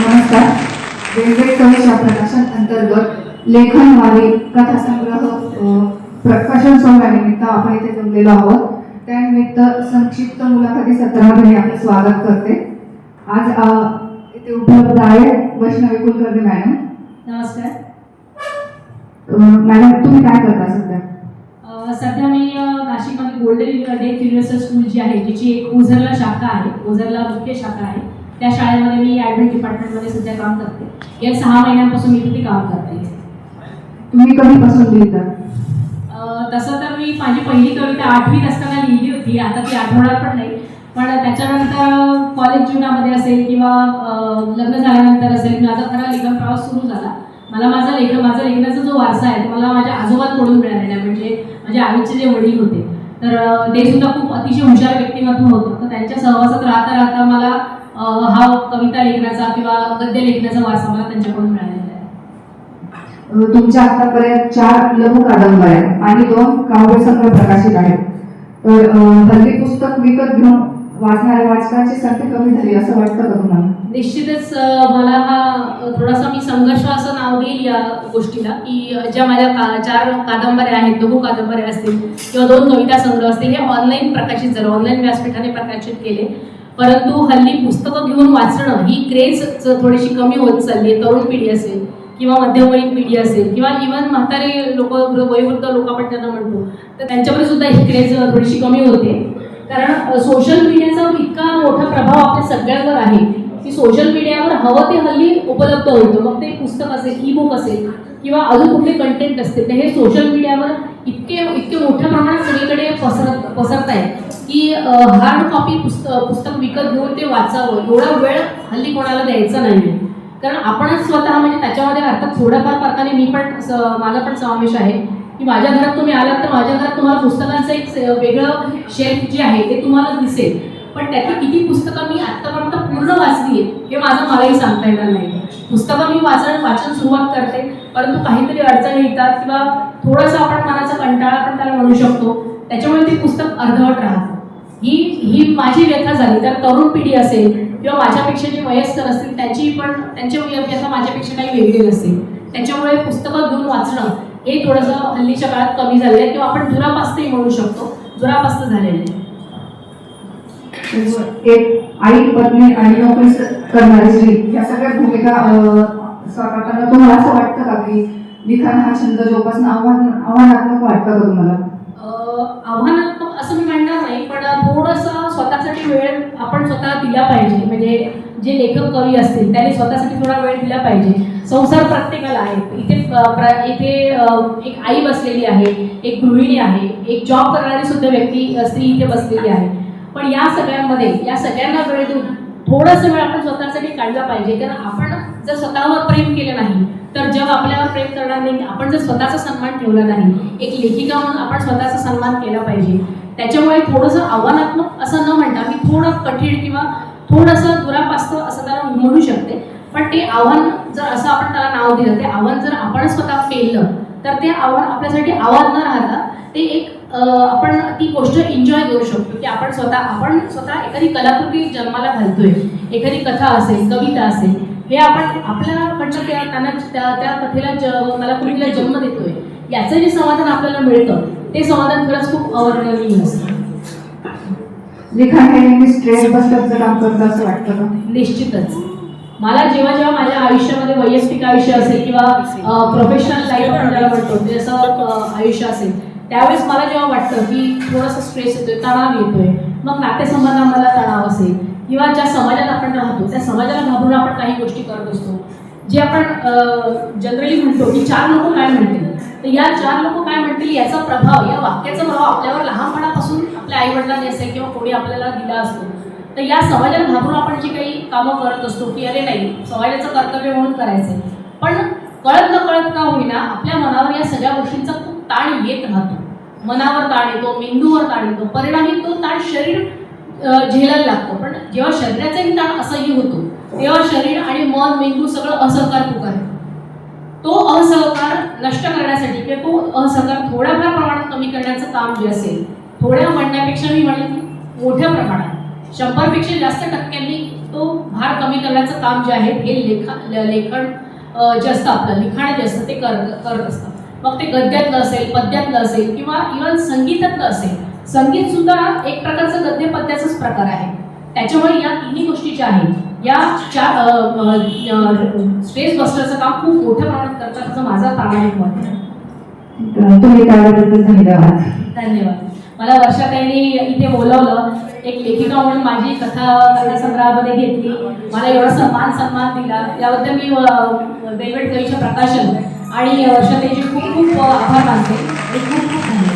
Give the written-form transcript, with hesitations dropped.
नमस्कार. वेगवेगळे कविता प्रकाशन अंतर्गत लेखन वारी कथासंग्रह प्रकाशन सोहळ्यानिमित्त आपण इथे जमलेलो आहोत. त्यानिमित्त संक्षिप्त मुलाखती सत्रामध्ये आपलं स्वागत करते. आज इथे उपलब्ध आहे वैष्णवी कुलकर्णी मॅडम. नमस्कार मॅडम, तुम्ही काय करता सध्या? सध्या मी नाशिकमध्ये गोल्डन युनिव्हर्सिटी स्कूल जी आहे, जिची एक ओझरला शाखा आहे, ओझरला मुख्य शाखा आहे, त्या शाळेमध्ये मी ॲडमिन डिपार्टमेंटमध्ये सध्या काम करते. या 6 महिन्यांपासून मी तिथे काम करते. तुम्ही कधीपासून लिहिता? तसं तर मी माझी पहिली कविता 8वीत असताना लिहिली होती. आता ती आठवणार पण नाही. पण त्याच्यानंतर कॉलेज जीवनामध्ये असेल किंवा लग्न झाल्यानंतर असेल, माझा खरा लेखन प्रवास सुरू झाला. मला माझा लेखनाचा जो वारसा आहे तो मला माझ्या आजोबांकडून मिळालेला आहे. म्हणजे माझ्या आईचे जे वडील होते, तर ते सुद्धा खूप अतिशय हुशार व्यक्तिमत्व होतं. तर त्यांच्या सहवासात राहता राहता मला हा कविता लेखनाचा किंवा गद्य लेखनाचा वारसा मला त्यांच्याकडून मिळालेला आहे. तुमच्या आतापर्यंत 4 लघु कादंबऱ्या आणि 2 काव्यसंग्रह प्रकाशित आहेत. तर हल्ली पुस्तक विकत घेऊन वाचणाऱ्या वाचकांची संख्या कमी झाली असं वाटतं का तुम्हाला? निश्चितच मला हा थोडासा मी संघर्ष असं नाव देईल या गोष्टीला, की ज्या माझ्या 4 कादंबऱ्या आहेत, लघु कादंबऱ्या असतील किंवा 2 कविता संग्रह असतील, हे ऑनलाईन प्रकाशित झालं, ऑनलाईन व्यासपीठाने प्रकाशित केले. परंतु हल्ली पुस्तकं घेऊन वाचणं ही क्रेज थोडीशी कमी होत चालली आहे. तरुण पिढी असेल किंवा मध्यमवयीन पिढी असेल किंवा इव्हन म्हातारे लोक, वयोवृद्ध लोक आपण त्यांना म्हणतो, तर त्यांच्यामध्ये सुद्धा ही क्रेज थोडीशी कमी होते. कारण सोशल मीडियाचा इतका मोठा प्रभाव आपल्या सगळ्यांवर आहे की सोशल मीडियावर हवं ते हल्ली उपलब्ध होतं. मग ते पुस्तक असेल, ई बुक असेल किंवा अजून कुठले कंटेंट असतील, तर हे सोशल मीडियावर इतके मोठ्या प्रमाणात सगळीकडे पसरत आहे की हार्ड कॉपी पुस्तक विकत घेऊन ते वाचावं एवढा वेळ हल्ली कोणाला द्यायचा नाही. कारण आपणच स्वतः, म्हणजे त्याच्यामध्ये अर्थात थोड्याफार फरकाने मी पण, माझा पण समावेश आहे की माझ्या घरात तुम्ही आलात तर माझ्या घरात तुम्हाला पुस्तकांचं एक वेगळं शेल्फ जे आहे ते तुम्हाला दिसेल. पण त्यातली किती पुस्तकं मी आत्तापर्यंत पूर्ण वाचली आहेत हे मलाही सांगता येणार नाही. पुस्तकं मी वाचन सुरुवात करते, परंतु काहीतरी अडचणी येतात किंवा थोडंसं आपण मनाचा कंटाळा पण त्याला म्हणू शकतो, त्याच्यामुळे ते पुस्तक अर्धवट राहतं. ही माझी व्यथा झाली. तर तरुण पिढी असेल किंवा माझ्यापेक्षा जे वयस्कर असतील त्यांची व्यथा माझ्यापेक्षा काही वेगळी नसेल. त्याच्यामुळे पुस्तकं घेऊन वाचणं हे थोडंसं हल्लीच्या काळात कमी झालेलं आहे किंवा आपण दुरापास्तही म्हणू शकतो, दुरापास्त झालेलं आहे. एक आई, पत्नी आणि नोकरी करणारी स्त्री या सगळ्या भूमिका साकारताना तुम्हाला असं वाटतं का की लिखाण हा छंद जोपासणं आव्हानात्मक वाटतं का तुम्हाला? आव्हानात्मक असं मी म्हणणार नाही, पण थोडंसं स्वतःसाठी वेळ आपण स्वतः दिला पाहिजे. म्हणजे जे लेखक कवी असतील त्यांनी स्वतःसाठी थोडा वेळ दिला पाहिजे. संसार प्रत्येकाला आहे. इथे एक आई बसलेली आहे, एक गृहिणी आहे, एक जॉब करणारी सुद्धा स्त्री इथे बसलेली आहे. पण या सगळ्यांना वेळ देऊन थोडासा वेळ आपण स्वतःसाठी काढला पाहिजे. कारण आपण जर स्वतःवर प्रेम केलं नाही तर जग आपल्यावर प्रेम करणार नाही. आपण जर स्वतःचा सन्मान ठेवला नाही, एक लेखिका म्हणून आपण स्वतःचा सन्मान केला पाहिजे. त्याच्यामुळे थोडंसं आव्हानात्मक असं न म्हणता मी थोडं कठीण किंवा थोडंसं दुरापास्त असं त्याला म्हणू शकते. पण ते आव्हान जर असं आपण त्याला नाव दिलं, ते आव्हान जर आपण स्वतः पेललं तर ते आव्हान आपल्यासाठी आव्हान न राहता ते एक आपण ती गोष्ट एन्जॉय करू शकतो की आपण स्वतः एखादी कलाकृती जन्माला घालतोय, एखादी कथा असेल, कविता असेल, हे आपण आपल्याकडचं त्या कथेला कलाकृतीला जन्म देतोय, याचं जे समाधान आपल्याला मिळतं ते समाधान खरंच खूप अवर्णनीय असतं. लिखाण हे नेहमी स्ट्रेस बस्टरचं काम करतं असं वाटतं का? निश्चितच. मला जेव्हा माझ्या आयुष्यामध्ये वैयक्तिक आयुष्य असेल किंवा प्रोफेशनल लाईफ आपण ज्याला म्हणतो जसं आयुष्य असेल, त्यावेळेस मला जेव्हा वाटतं की थोडंसं स्ट्रेस येतोय, तणाव येतोय, मग नातेसंबंधांमधला तणाव असेल किंवा ज्या समाजात आपण राहतो त्या समाजाला घाबरून आपण काही गोष्टी करत असतो, जे आपण जनरली म्हणतो की 4 लोक काय म्हणतील. तर या 4 लोक काय म्हणतील याचा प्रभाव, या वाक्याचा प्रभाव आपल्यावर लहानपणापासून आपल्या आईवडिलांनी असेल किंवा कोणी आपल्याला दिला असतो. तर या समाजाला घाबरून आपण जी काही कामं करत असतो की अरे नाही, समाजाचं कर्तव्य म्हणून करायचं, पण कळत न कळत का होईना आपल्या मनावर या सगळ्या गोष्टींचा खूप ताण येत राहतो. मनावर ताण येतो, मेंदूवर ताण येतो, परिणामी तो ताण शरीर झेलायला लागतो. पण जेव्हा शरीराचाही ताण असह्य होतो तेव्हा शरीर आणि मन, मेंदू सगळं असहकार पुकारतो. तो असहकार नष्ट करण्यासाठी किंवा तो असहकार थोड्याफार प्रमाणात कमी करण्याचं काम जे असेल, थोड्या म्हणण्यापेक्षा मी म्हणेन की मोठ्या प्रमाणात 100पेक्षा जास्त टक्क्यांनी तो भार कमी करण्याचं काम जे आहे हे लेखन जे असतं आपलं लिखाण जे असतं ते करत असतं. मग ते गद्यातलं असेल, पद्यातलं असेल किंवा इव्हन संगीतातलं असेल. संगीत सुद्धा एक प्रकारचं गद्य पद्याचाच प्रकार आहे. त्याच्यामुळे या तिन्ही गोष्टी ज्या आहेत या स्ट्रेस बस्टरचं काम खूप मोठ्या प्रमाणात करतात असं माझं प्रामाणिक मत आहे. तुम्ही त्याबद्दल धन्यवाद. धन्यवाद. मला वर्षाताईंनी इथे बोलवलं, एक लेखिका म्हणून माझी कथासंग्रहामध्ये घेतली, मला एवढा सन्मान दिला, याबद्दल मी वेगवेगळ्या कवीच्या प्रकाशन आणि वर्षाताईंचे खूप खूप आभार मानते आणि खूप खूप धन्यवाद.